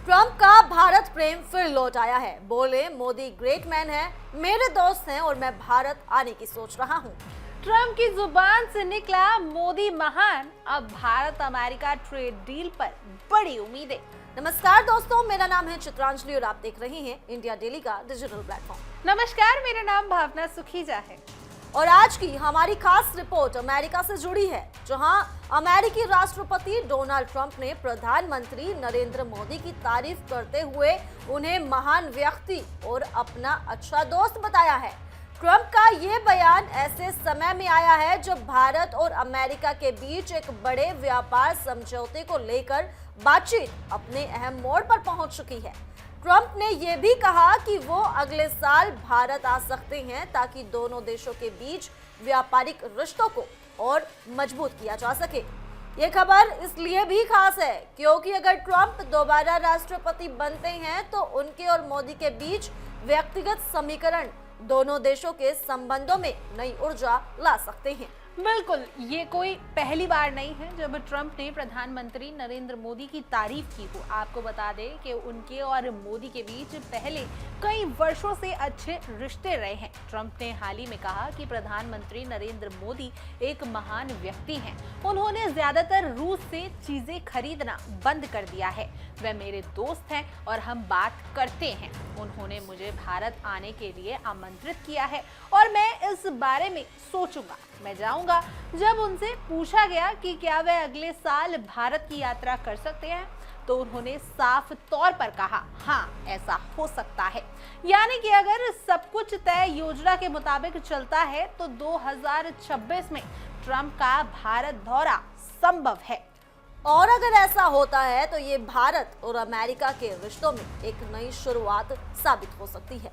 Trump का भारत प्रेम फिर लौट आया है। बोले मोदी ग्रेट मैन है, मेरे दोस्त हैं और मैं भारत आने की सोच रहा हूँ। ट्रंप की जुबान से निकला मोदी महान। अब भारत अमेरिका ट्रेड डील पर बड़ी उम्मीदें। नमस्कार दोस्तों, मेरा नाम है चित्रांजलि और आप देख रहे हैं इंडिया डेली का डिजिटल प्लेटफॉर्म। नमस्कार, मेरा नाम भावना सुखीजा है और आज की हमारी खास रिपोर्ट अमेरिका से जुड़ी है, जहां अमेरिकी राष्ट्रपति डोनाल्ड ट्रंप ने प्रधानमंत्री नरेंद्र मोदी की तारीफ करते हुए उन्हें महान व्यक्ति और अपना अच्छा दोस्त बताया है। ट्रंप का ये बयान ऐसे समय में आया है जब भारत और अमेरिका के बीच एक बड़े व्यापार समझौते को लेकर बातचीत अपने अहम मोड़ पर पहुंच चुकी है। ट्रंप ने यह भी कहा कि वो अगले साल भारत आ सकते हैं ताकि दोनों देशों के बीच व्यापारिक रिश्तों को और मजबूत किया जा सके। ये खबर इसलिए भी खास है क्योंकि अगर ट्रंप दोबारा राष्ट्रपति बनते हैं तो उनके और मोदी के बीच व्यक्तिगत समीकरण दोनों देशों के संबंधों में नई ऊर्जा ला सकते हैं। बिल्कुल, ये कोई पहली बार नहीं है जब ट्रंप ने प्रधानमंत्री नरेंद्र मोदी की तारीफ की हो। आपको बता दें कि उनके और मोदी के बीच पहले कई वर्षों से अच्छे रिश्ते रहे हैं। ट्रंप ने हाल ही में कहा कि प्रधानमंत्री नरेंद्र मोदी एक महान व्यक्ति हैं। उन्होंने ज्यादातर रूस से चीजें खरीदना बंद कर दिया है। वे मेरे दोस्त हैं और हम बात करते हैं। उन्होंने मुझे भारत आने के लिए आमंत्रित किया है और मैं इस बारे में सोचूंगा। मैं जाऊंगा। जब उनसे पूछा गया कि क्या वे अगले साल भारत की यात्रा कर सकते हैं तो उन्होंने साफ तौर पर कहा, हाँ, ऐसा हो सकता है। यानी कि अगर सब कुछ तय योजना के मुताबिक चलता है तो 2026 में ट्रंप का भारत दौरा संभव है। और अगर ऐसा होता है तो ये भारत और अमेरिका के रिश्तों में एक नई शुरुआत साबित हो सकती है।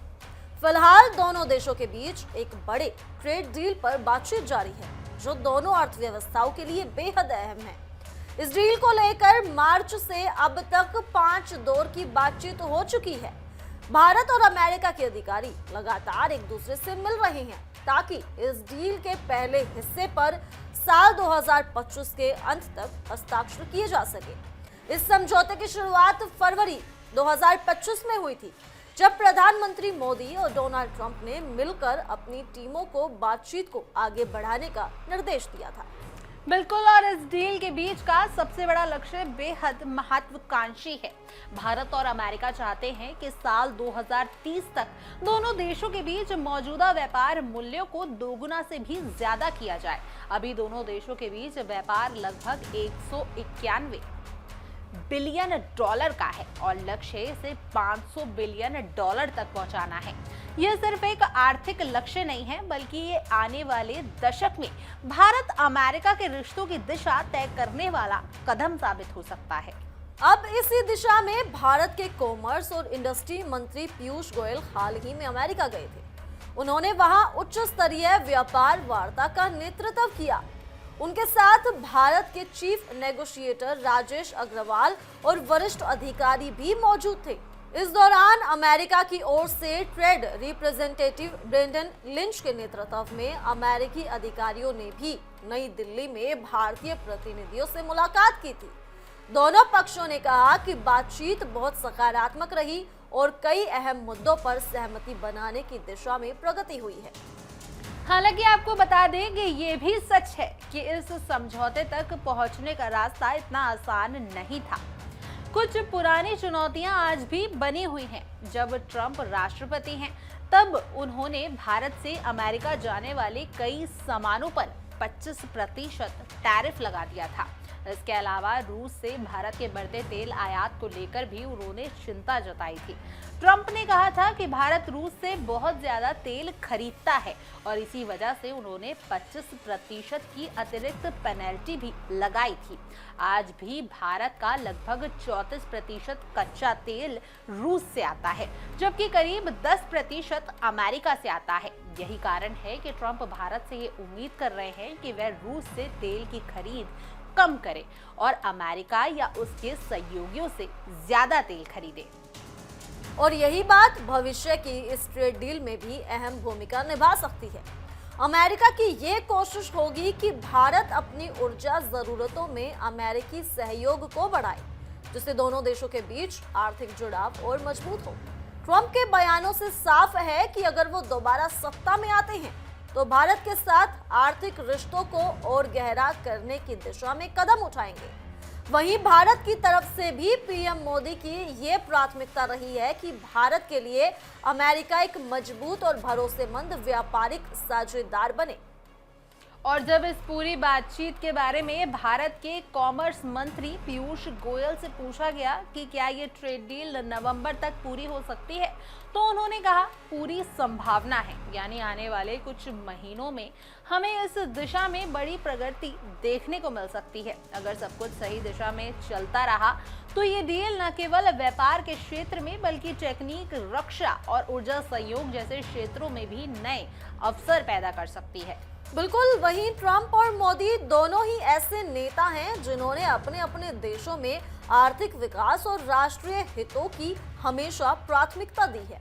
फिलहाल दोनों देशों के बीच एक बड़े ट्रेड डील पर बातचीत जारी है, जो दोनों अर्थव्यवस्थाओं के लिए बेहद अहम है। इस डील को लेकर मार्च से अब तक 5 दौर की बातचीत हो चुकी है। भारत और अमेरिका के अधिकारी लगातार एक दूसरे से मिल रहे हैं ताकि इस डील के पहले हिस्से पर साल 2025 के अंत तक हस्ताक्षर किए जा सके। इस समझौते की शुरुआत फरवरी 2025 में हुई थी, जब प्रधानमंत्री मोदी और डोनाल्ड ट्रंप ने मिलकर अपनी टीमों को बातचीत को आगे बढ़ाने का निर्देश दिया था। बिल्कुल, और इस डील के बीच का सबसे बड़ा लक्ष्य बेहद महत्वाकांक्षी है। भारत और अमेरिका चाहते हैं कि साल 2030 तक दोनों देशों के बीच मौजूदा व्यापार मूल्यों को दोगुना से भी ज्यादा किया जाए। अभी दोनों देशों के बीच व्यापार लगभग 191 बिलियन डॉलर का है और लक्ष्य इसे 500 बिलियन डॉलर तक पहुंचाना है। यह सिर्फ एक आर्थिक लक्ष्य नहीं है, बल्कि ये आने वाले दशक में भारत अमेरिका के रिश्तों की दिशा तय करने वाला कदम साबित हो सकता है। अब इसी दिशा में भारत के कॉमर्स और इंडस्ट्री मंत्री पीयूष गोयल हाल ही में अमेरिका गए थे। उन्होंने वहां उच्च स्तरीय व्यापार वार्ता का नेतृत्व किया। उनके साथ भारत के चीफ नेगोशिएटर राजेश अग्रवाल और वरिष्ठ अधिकारी भी मौजूद थे। इस दौरान अमेरिका की ओर से ट्रेड रिप्रेजेंटेटिव ब्रेंडन लिंच के नेतृत्व में अमेरिकी अधिकारियों ने भी नई दिल्ली में भारतीय प्रतिनिधियों से मुलाकात की थी। दोनों पक्षों ने कहा कि बातचीत बहुत सकारात्मक रही और कई अहम मुद्दों पर सहमति बनाने की दिशा में प्रगति हुई है। हालांकि आपको बता दें कि ये भी सच है कि इस समझौते तक पहुंचने का रास्ता इतना आसान नहीं था। कुछ पुरानी चुनौतियां आज भी बनी हुई हैं। जब ट्रंप राष्ट्रपति हैं, तब उन्होंने भारत से अमेरिका जाने वाले कई सामानों पर 25% टैरिफ लगा दिया था। इसके अलावा रूस से भारत के बढ़ते तेल आयात को लेकर भी उन्होंने चिंता जताई थी। ट्रंप ने कहा था कि भारत रूस से बहुत ज्यादा तेल खरीदता है और इसी वजह से उन्होंने 25% की अतिरिक्त पेनल्टी भी लगाई थी। आज भी भारत का लगभग 34% कच्चा तेल रूस से आता है, जबकि करीब 10% अमेरिका से आता है। यही कारण है कि ट्रंप भारत से ये उम्मीद कर रहे हैं कि वह रूस से तेल की खरीद कम करे और अमेरिका या उसके सहयोगियों से ज्यादा तेल खरीदे। और यही बात भविष्य की इस ट्रेड डील में भी अहम भूमिका निभा सकती है। अमेरिका की ये कोशिश होगी कि भारत अपनी ऊर्जा जरूरतों में अमेरिकी सहयोग को बढ़ाए, जिससे दोनों देशों के बीच आर्थिक जुड़ाव और मजबूत हो। ट्रंप के बयानों से साफ है कि अगर वो दोबारा सत्ता में आते हैं तो भारत के साथ आर्थिक रिश्तों को और गहरा करने की दिशा में कदम उठाएंगे। वहीं भारत की तरफ से भी पीएम मोदी की ये प्राथमिकता रही है कि भारत के लिए अमेरिका एक मजबूत और भरोसेमंद व्यापारिक साझेदार बने। और जब इस पूरी बातचीत के बारे में भारत के कॉमर्स मंत्री पीयूष गोयल से पूछा गया कि क्या ये ट्रेड डील नवंबर तक पूरी हो सकती है, तो उन्होंने कहा पूरी संभावना है, यानी आने वाले कुछ महीनों में हमें इस दिशा में बड़ी प्रगति देखने को मिल सकती है। अगर सब कुछ सही दिशा में चलता रहा तो ये डील न केवल व्यापार के क्षेत्र में बल्कि टेक्निक, रक्षा और ऊर्जा सहयोग जैसे क्षेत्रों में भी नए अवसर पैदा कर सकती है। बिल्कुल, वहीं ट्रंप और मोदी दोनों ही ऐसे नेता हैं जिन्होंने अपने अपने देशों में आर्थिक विकास और राष्ट्रीय हितों की हमेशा प्राथमिकता दी है।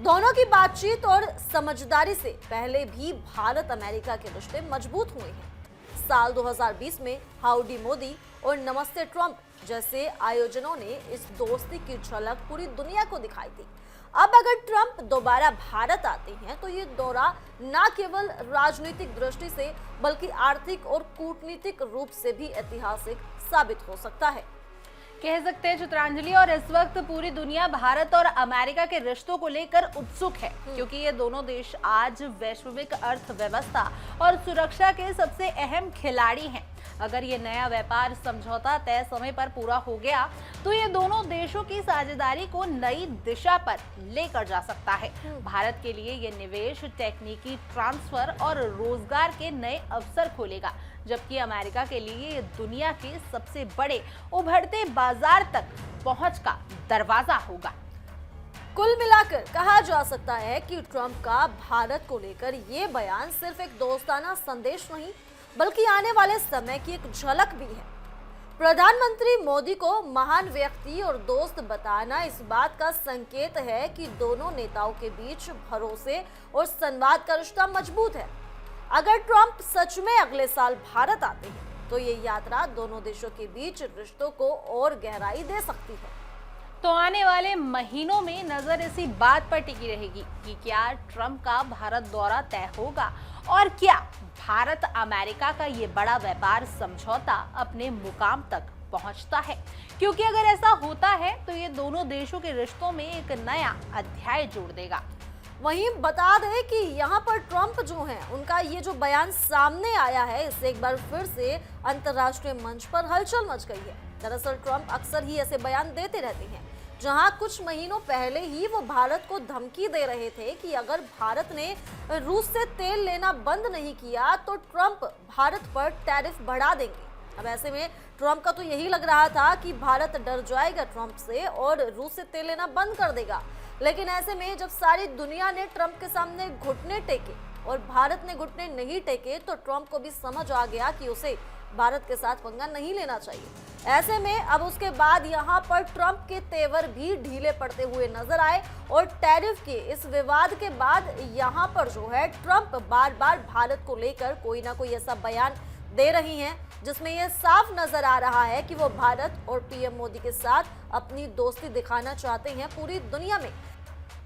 दोनों की बातचीत और समझदारी से पहले भी भारत अमेरिका के रिश्ते मजबूत हुए हैं। साल 2020 में हाउडी मोदी और नमस्ते ट्रंप जैसे आयोजनों ने इस दोस्ती की झलक पूरी दुनिया को दिखाई थी। अब अगर ट्रंप दोबारा भारत आते हैं तो ये दौरा न केवल राजनीतिक दृष्टि से बल्कि आर्थिक और कूटनीतिक रूप से भी ऐतिहासिक साबित हो सकता है। कह सकते हैं चित्रांजलि, और इस वक्त पूरी दुनिया भारत और अमेरिका के रिश्तों को लेकर उत्सुक है, क्योंकि ये दोनों देश आज वैश्विक अर्थव्यवस्था और सुरक्षा के सबसे अहम खिलाड़ी हैं। अगर ये नया व्यापार समझौता तय समय पर पूरा हो गया तो ये दोनों देशों की साझेदारी को नई दिशा पर लेकर जा सकता है। भारत के लिए ये निवेश, तकनीकी ट्रांसफर और रोजगार के नए अवसर खोलेगा, जबकि अमेरिका के लिए ये दुनिया के सबसे बड़े उभरते बाजार तक पहुंच का दरवाजा होगा। कुल मिलाकर कहा जा सकता है कि ट्रंप का भारत को लेकर ये बयान सिर्फ एक दोस्ताना संदेश नहीं बल्कि आने वाले समय की एक झलक भी है। प्रधानमंत्री मोदी को महान व्यक्ति और दोस्त बताना इस बात का संकेत है कि दोनों नेताओं के बीच भरोसे और संवाद का रिश्ता मजबूत है। अगर ट्रंप सच में अगले साल भारत आते हैं तो ये यात्रा दोनों देशों के बीच रिश्तों को और गहराई दे सकती है। तो आने वाले महीनों में नजर इसी बात पर टिकी रहेगी कि क्या ट्रंप का भारत दौरा तय होगा और क्या भारत अमेरिका का ये बड़ा व्यापार समझौता अपने मुकाम तक पहुंचता है, क्योंकि अगर ऐसा होता है तो ये दोनों देशों के रिश्तों में एक नया अध्याय जोड़ देगा। वहीं बता दें कि यहाँ पर ट्रंप जो हैं उनका ये जो बयान सामने आया है इससे एक बार फिर से अंतर्राष्ट्रीय मंच पर हलचल मच गई है। दरअसल ट्रंप अक्सर ही ऐसे बयान देते रहते हैं, जहां कुछ महीनों पहले ही वो भारत को धमकी दे रहे थे कि अगर भारत ने रूस से तेल लेना बंद नहीं किया तो ट्रंप भारत पर टैरिफ बढ़ा देंगे। अब ऐसे में ट्रंप का तो यही लग रहा था कि भारत डर जाएगा ट्रंप से और रूस से तेल लेना बंद कर देगा, लेकिन ऐसे में जब सारी दुनिया ने ट्रंप के सामने घुटने टेके और भारत ने घुटने नहीं टेके तो ट्रंप को भी समझ आ गया कि उसे भारत के साथ पंगा नहीं लेना चाहिए। ऐसे में अब उसके बाद यहाँ पर ट्रंप के तेवर भी ढीले पड़ते हुए नजर आए और टैरिफ के इस विवाद के बाद यहाँ पर जो है ट्रंप बार बार भारत को लेकर कोई ना कोई ऐसा बयान दे रही हैं जिसमें यह साफ नजर आ रहा है कि वो भारत और पीएम मोदी के साथ अपनी दोस्ती दिखाना चाहते हैं पूरी दुनिया में।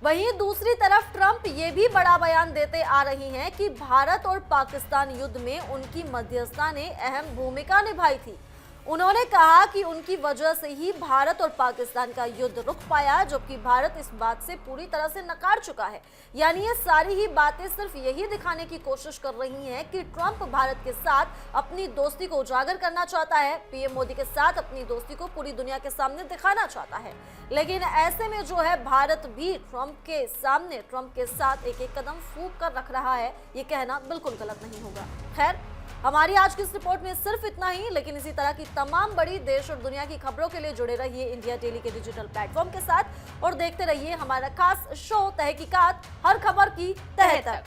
वहीं दूसरी तरफ ट्रंप ये भी बड़ा बयान देते आ रही हैं कि भारत और पाकिस्तान युद्ध में उनकी मध्यस्थता ने अहम भूमिका निभाई थी। उन्होंने कहा कि उनकी वजह से ही भारत और पाकिस्तान का युद्ध रुक पाया, जबकि भारत इस बात से पूरी तरह से नकार चुका है। यानी ये सारी ही बातें सिर्फ यही दिखाने की कोशिश कर रही हैं कि ट्रंप भारत के साथ अपनी दोस्ती को उजागर करना चाहता है, पीएम मोदी के साथ अपनी दोस्ती को पूरी दुनिया के सामने दिखाना चाहता है। लेकिन ऐसे में जो है भारत भी ट्रंप के सामने ट्रंप के साथ एक एक कदम फूंक कर रख रहा है, ये कहना बिल्कुल गलत नहीं होगा। खैर, हमारी आज की इस रिपोर्ट में सिर्फ इतना ही, लेकिन इसी तरह की तमाम बड़ी देश और दुनिया की खबरों के लिए जुड़े रहिए इंडिया डेली के डिजिटल प्लेटफॉर्म के साथ और देखते रहिए हमारा खास शो तहकीकात, हर खबर की तह तक।